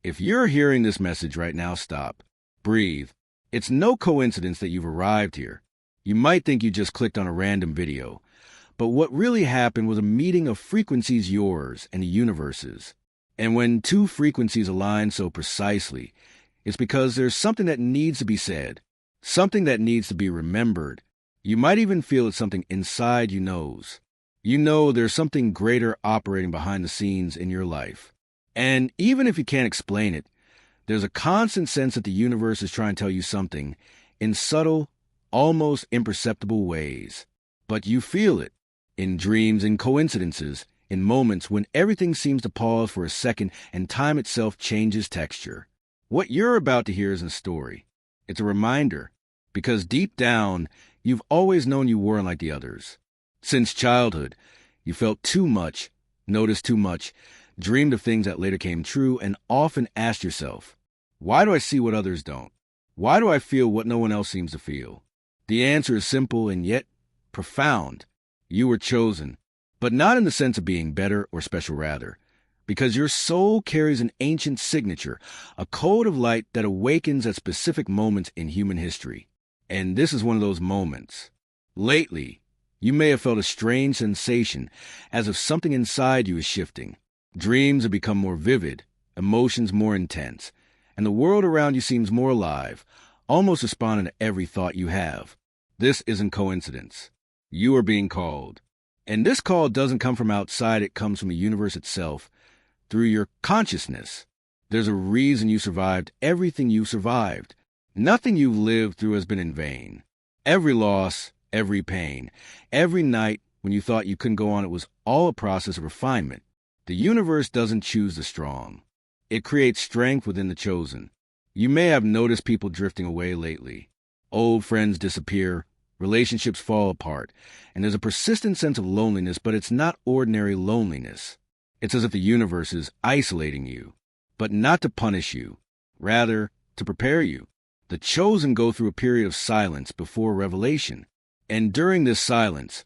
If you're hearing this message right now, stop. Breathe. It's no coincidence that you've arrived here. You might think you just clicked on a random video, but what really happened was a meeting of frequencies, yours and the universe's. And when two frequencies align so precisely, it's because there's something that needs to be said, something that needs to be remembered. You might even feel it's something inside you knows. You know there's something greater operating behind the scenes in your life. And even if you can't explain it, there's a constant sense that the universe is trying to tell you something in subtle, almost imperceptible ways. But you feel it in dreams, in coincidences, in moments when everything seems to pause for a second and time itself changes texture. What you're about to hear isn't a story. It's a reminder, because deep down, you've always known you weren't like the others. Since childhood, you felt too much, noticed too much, dreamed of things that later came true, and often asked yourself, why do I see what others don't? Why do I feel what no one else seems to feel? The answer is simple and yet profound. You were chosen, but not in the sense of being better or special, rather, because your soul carries an ancient signature, a code of light that awakens at specific moments in human history. And this is one of those moments. Lately, you may have felt a strange sensation, as if something inside you is shifting. Dreams have become more vivid, emotions more intense, and the world around you seems more alive, almost responding to every thought you have. This isn't coincidence. You are being called. And this call doesn't come from outside, it comes from the universe itself, through your consciousness. There's a reason you survived everything you survived. Nothing you've lived through has been in vain. Every loss, every pain, every night when you thought you couldn't go on, it was all a process of refinement. The universe doesn't choose the strong. It creates strength within the chosen. You may have noticed people drifting away lately. Old friends disappear, relationships fall apart, and there's a persistent sense of loneliness, but it's not ordinary loneliness. It's as if the universe is isolating you, but not to punish you, rather to prepare you. The chosen go through a period of silence before revelation, and during this silence,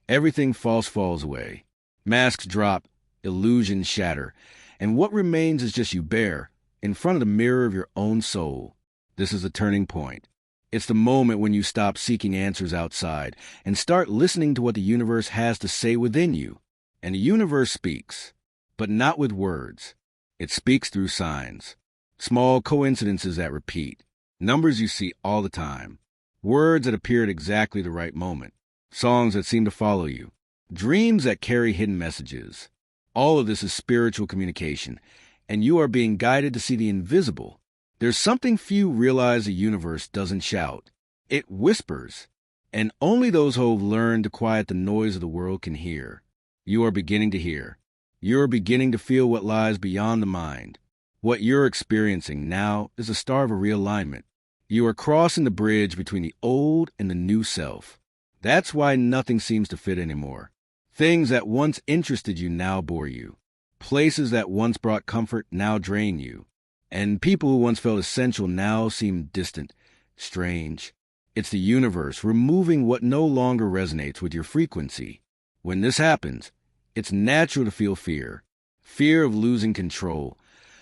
everything false falls away. Masks drop, illusions shatter, and what remains is just you bare, in front of the mirror of your own soul. This is a turning point. It's the moment when you stop seeking answers outside and start listening to what the universe has to say within you. And the universe speaks, but not with words. It speaks through signs, small coincidences that repeat, numbers you see all the time, words that appear at exactly the right moment, songs that seem to follow you, dreams that carry hidden messages. All of this is spiritual communication, and you are being guided to see the invisible. There's something few realize: the universe doesn't shout. It whispers, and only those who have learned to quiet the noise of the world can hear. You are beginning to hear. You're beginning to feel what lies beyond the mind. What you're experiencing now is the start of a realignment. You are crossing the bridge between the old and the new self. That's why nothing seems to fit anymore. Things that once interested you now bore you. Places that once brought comfort now drain you. And people who once felt essential now seem distant, strange. It's the universe removing what no longer resonates with your frequency. When this happens, it's natural to feel fear. Fear of losing control.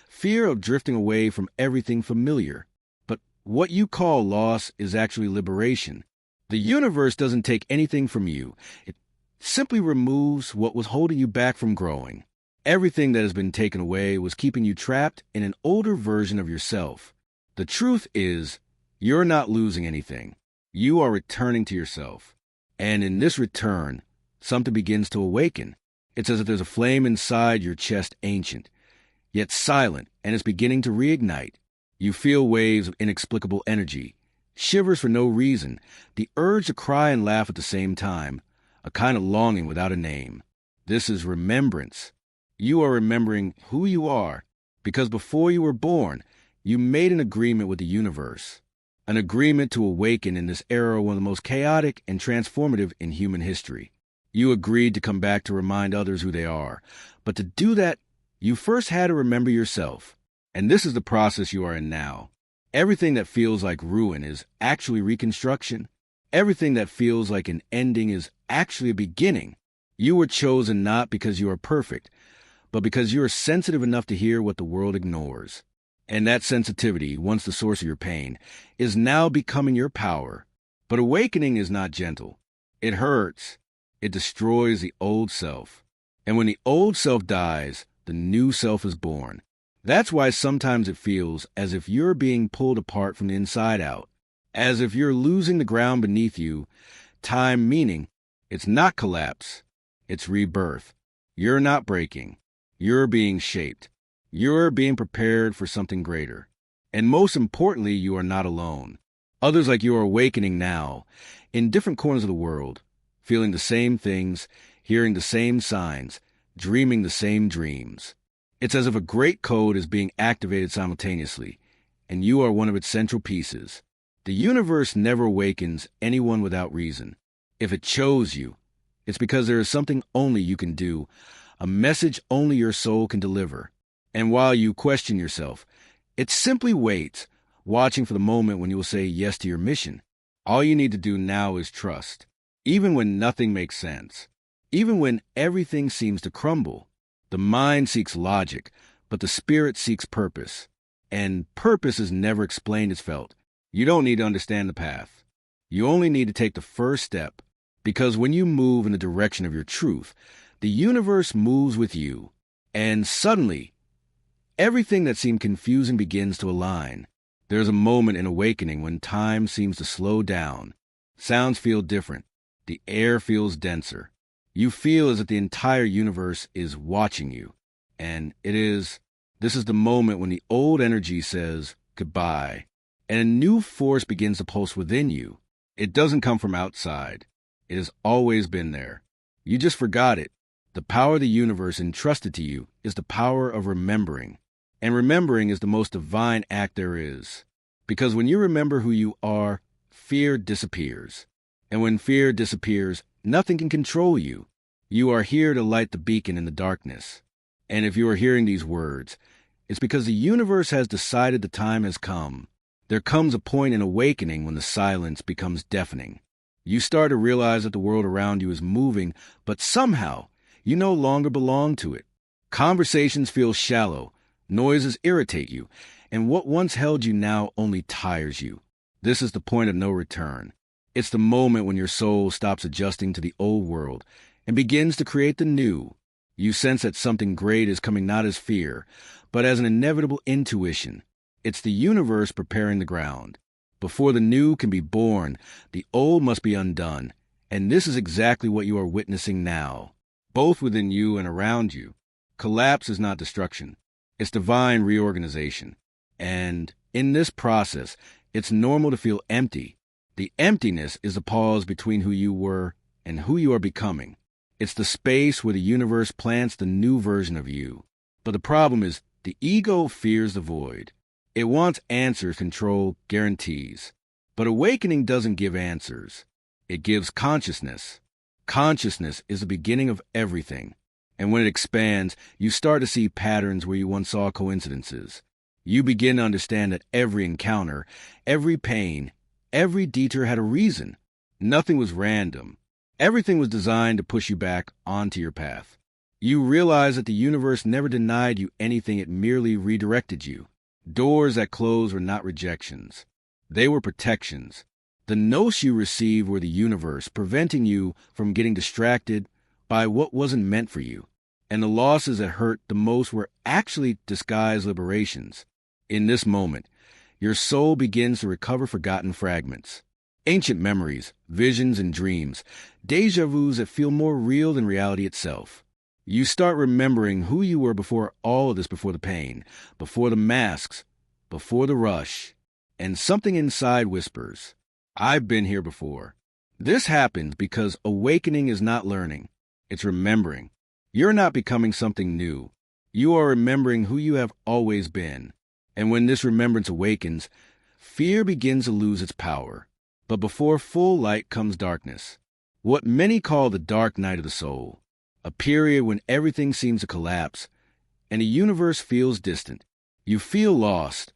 Fear of drifting away from everything familiar. But what you call loss is actually liberation. The universe doesn't take anything from you. It simply removes what was holding you back from growing. Everything that has been taken away was keeping you trapped in an older version of yourself. The truth is, you're not losing anything. You are returning to yourself. And in this return, something begins to awaken. It's as if there's a flame inside your chest, ancient, yet silent, and it's beginning to reignite. You feel waves of inexplicable energy, shivers for no reason, the urge to cry and laugh at the same time, a kind of longing without a name. This is remembrance. You are remembering who you are, because before you were born, you made an agreement with the universe, an agreement to awaken in this era, one of the most chaotic and transformative in human history. You agreed to come back to remind others who they are, but to do that, you first had to remember yourself. And this is the process you are in now. Everything that feels like ruin is actually reconstruction. Everything that feels like an ending is actually a beginning. You were chosen not because you are perfect, but because you are sensitive enough to hear what the world ignores. And that sensitivity, once the source of your pain, is now becoming your power. But awakening is not gentle. It hurts. It destroys the old self. And when the old self dies, the new self is born. That's why sometimes it feels as if you're being pulled apart from the inside out, as if you're losing the ground beneath you. Time meaning, it's not collapse, it's rebirth. You're not breaking. You're being shaped. You're being prepared for something greater. And most importantly, you are not alone. Others like you are awakening now, in different corners of the world, feeling the same things, hearing the same signs, dreaming the same dreams. It's as if a great code is being activated simultaneously, and you are one of its central pieces. The universe never awakens anyone without reason. If it chose you, it's because there is something only you can do, a message only your soul can deliver. And while you question yourself, it simply waits, watching for the moment when you will say yes to your mission. All you need to do now is trust. Even when nothing makes sense, even when everything seems to crumble, the mind seeks logic, but the spirit seeks purpose. And purpose is never explained, it's felt. You don't need to understand the path. You only need to take the first step, because when you move in the direction of your truth, the universe moves with you, and suddenly, everything that seemed confusing begins to align. There's a moment in awakening when time seems to slow down. Sounds feel different. The air feels denser. You feel as if the entire universe is watching you. And this is the moment when the old energy says goodbye, and a new force begins to pulse within you. It doesn't come from outside. It has always been there. You just forgot it. The power of the universe entrusted to you is the power of remembering. And remembering is the most divine act there is. Because when you remember who you are, fear disappears. And when fear disappears, nothing can control you. You are here to light the beacon in the darkness. And if you are hearing these words, it's because the universe has decided the time has come. There comes a point in awakening when the silence becomes deafening. You start to realize that the world around you is moving, but somehow you no longer belong to it. Conversations feel shallow. Noises irritate you, and what once held you now only tires you. This is the point of no return. It's the moment when your soul stops adjusting to the old world and begins to create the new. You sense that something great is coming not as fear, but as an inevitable intuition. It's the universe preparing the ground. Before the new can be born, the old must be undone, and this is exactly what you are witnessing now, both within you and around you. Collapse is not destruction. It's divine reorganization. And in this process, it's normal to feel empty. The emptiness is the pause between who you were and who you are becoming. It's the space where the universe plants the new version of you. But the problem is, the ego fears the void. It wants answers, control, guarantees. But awakening doesn't give answers. It gives consciousness. Consciousness is the beginning of everything. And when it expands, you start to see patterns where you once saw coincidences. You begin to understand that every encounter, every pain, every detour had a reason. Nothing was random. Everything was designed to push you back onto your path. You realize that the universe never denied you anything, it merely redirected you. Doors that closed were not rejections. They were protections. The notes you received were the universe preventing you from getting distracted by what wasn't meant for you. And the losses that hurt the most were actually disguised liberations. In this moment, your soul begins to recover forgotten fragments. Ancient memories, visions, and dreams, déjà vus that feel more real than reality itself. You start remembering who you were before all of this, before the pain, before the masks, before the rush. And something inside whispers, I've been here before. This happens because awakening is not learning. It's remembering. You're not becoming something new. You are remembering who you have always been. And when this remembrance awakens, fear begins to lose its power. But before full light comes darkness. What many call the dark night of the soul. A period when everything seems to collapse, and the universe feels distant. You feel lost,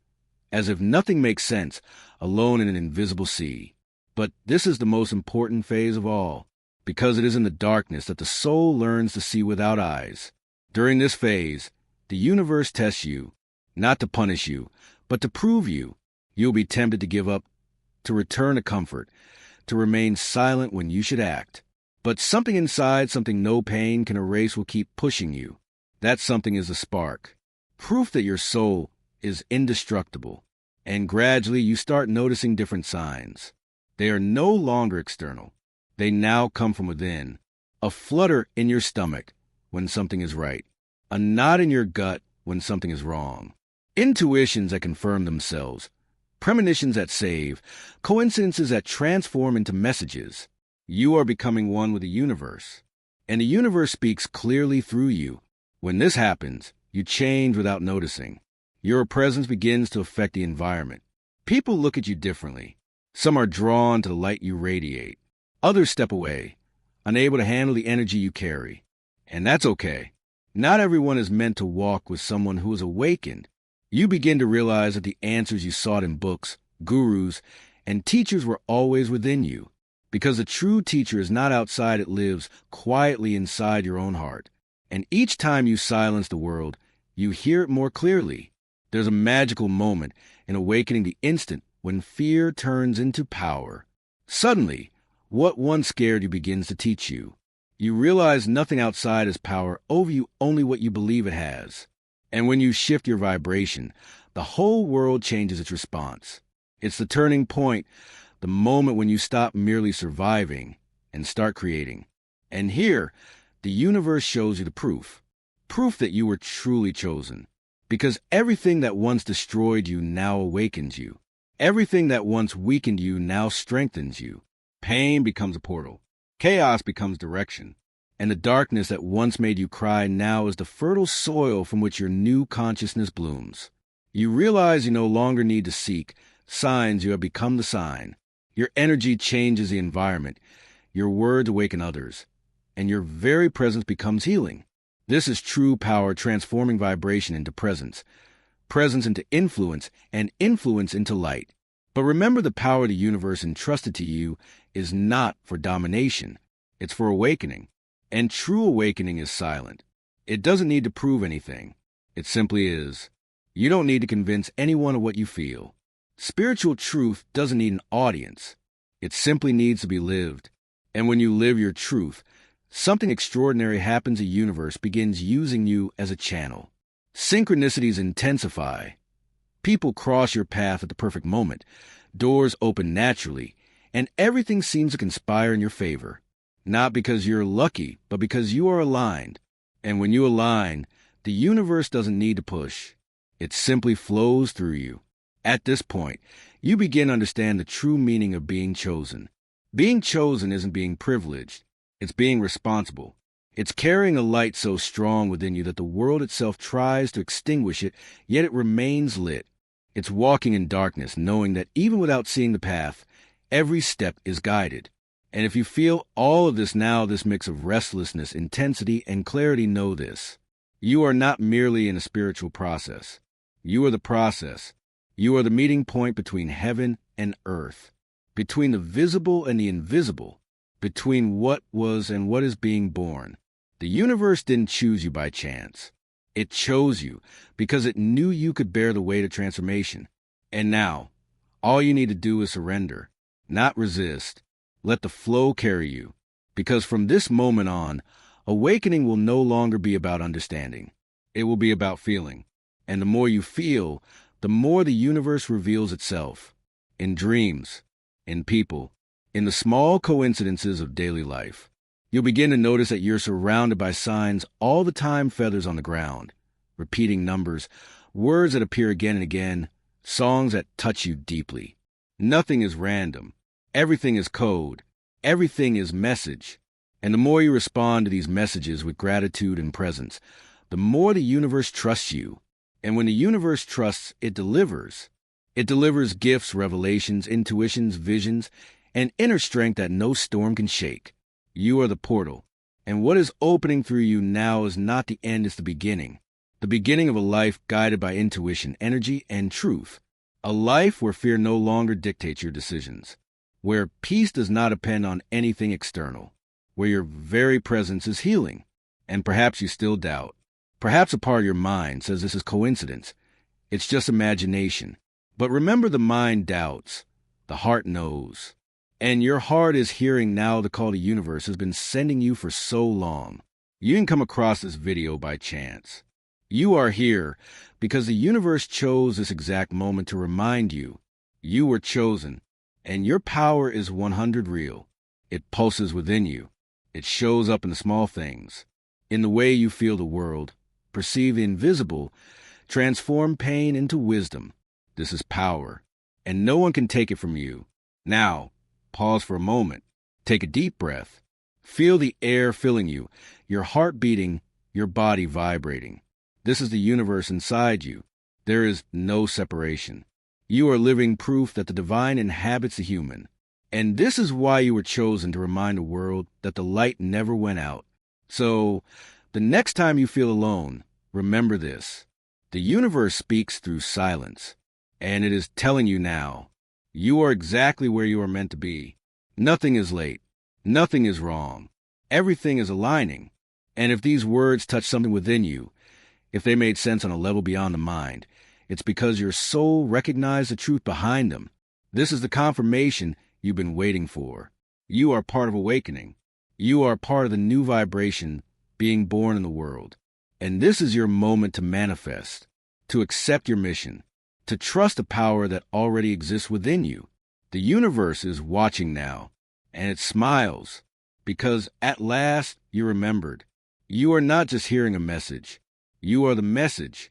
as if nothing makes sense, alone in an invisible sea. But this is the most important phase of all. Because it is in the darkness that the soul learns to see without eyes. During this phase, the universe tests you. not to punish you, but to prove you. You'll be tempted to give up, to return to comfort, to remain silent when you should act. But something inside, something no pain can erase, will keep pushing you. That something is a spark, proof that your soul is indestructible. And gradually you start noticing different signs. They are no longer external. They now come from within. A flutter in your stomach when something is right. A knot in your gut when something is wrong. Intuitions that confirm themselves. Premonitions that save. Coincidences that transform into messages. You are becoming one with the universe. And the universe speaks clearly through you. When this happens, you change without noticing. Your presence begins to affect the environment. People look at you differently. Some are drawn to the light you radiate. Others step away, unable to handle the energy you carry. And that's okay. Not everyone is meant to walk with someone who is awakened. You begin to realize that the answers you sought in books, gurus, and teachers were always within you. Because a true teacher is not outside, it lives quietly inside your own heart. And each time you silence the world, you hear it more clearly. There's a magical moment in awakening, the instant when fear turns into power. Suddenly, what once scared you begins to teach you. You realize nothing outside has power over you, only what you believe it has. And when you shift your vibration, the whole world changes its response. It's the turning point, the moment when you stop merely surviving and start creating. And here, the universe shows you the proof that you were truly chosen. Because everything that once destroyed you now awakens you. Everything that once weakened you now strengthens you. Pain becomes a portal. Chaos becomes direction. And the darkness that once made you cry now is the fertile soil from which your new consciousness blooms. You realize you no longer need to seek signs. You have become the sign. Your energy changes the environment. Your words awaken others. And your very presence becomes healing. This is true power, transforming vibration into presence, presence into influence, and influence into light. But remember, the power of the universe entrusted to you is not for domination. It's for awakening. And true awakening is silent. It doesn't need to prove anything. It simply is. You don't need to convince anyone of what you feel. Spiritual truth doesn't need an audience. It simply needs to be lived. And when you live your truth, something extraordinary happens. The universe begins using you as a channel. Synchronicities intensify. People cross your path at the perfect moment. Doors open naturally, and everything seems to conspire in your favor. Not because you're lucky, but because you are aligned. And when you align, the universe doesn't need to push. It simply flows through you. At this point, you begin to understand the true meaning of being chosen. Being chosen isn't being privileged. It's being responsible. It's carrying a light so strong within you that the world itself tries to extinguish it, yet it remains lit. It's walking in darkness, knowing that even without seeing the path, every step is guided. And if you feel all of this now, this mix of restlessness, intensity, and clarity, know this. You are not merely in a spiritual process. You are the process. You are the meeting point between heaven and earth, between the visible and the invisible, between what was and what is being born. The universe didn't choose you by chance. It chose you because it knew you could bear the weight of transformation. And now, all you need to do is surrender, not resist. Let the flow carry you, because from this moment on, awakening will no longer be about understanding. It will be about feeling. And the more you feel, the more the universe reveals itself. In dreams, in people, in the small coincidences of daily life. You'll begin to notice that you're surrounded by signs all the time, feathers on the ground, repeating numbers, words that appear again and again, songs that touch you deeply. Nothing is random. Everything is code. Everything is message. And the more you respond to these messages with gratitude and presence, the more the universe trusts you. And when the universe trusts, it delivers. It delivers gifts, revelations, intuitions, visions, and inner strength that no storm can shake. You are the portal. And what is opening through you now is not the end, it's the beginning. The beginning of a life guided by intuition, energy, and truth. A life where fear no longer dictates your decisions. Where peace does not depend on anything external. Where your very presence is healing. And perhaps you still doubt. Perhaps a part of your mind says this is coincidence. It's just imagination. But remember, the mind doubts. The heart knows. And your heart is hearing now the call the universe has been sending you for so long. You didn't come across this video by chance. You are here because the universe chose this exact moment to remind you you were chosen, and your power is 100 real. It pulses within you. It shows up in the small things, in the way you feel the world, perceive the invisible, transform pain into wisdom. This is power, and no one can take it from you. Now, pause for a moment. Take a deep breath. Feel the air filling you, your heart beating, your body vibrating. This is the universe inside you. There is no separation. You are living proof that the divine inhabits the human. And this is why you were chosen, to remind the world that the light never went out. So, the next time you feel alone, remember this. The universe speaks through silence, and it is telling you now, you are exactly where you are meant to be. Nothing is late. Nothing is wrong. Everything is aligning. And if these words touch something within you, if they made sense on a level beyond the mind, it's because your soul recognized the truth behind them. This is the confirmation you've been waiting for. You are part of awakening. You are part of the new vibration being born in the world. And this is your moment to manifest, to accept your mission, to trust the power that already exists within you. The universe is watching now, and it smiles, because at last you remembered. You are not just hearing a message. You are the message.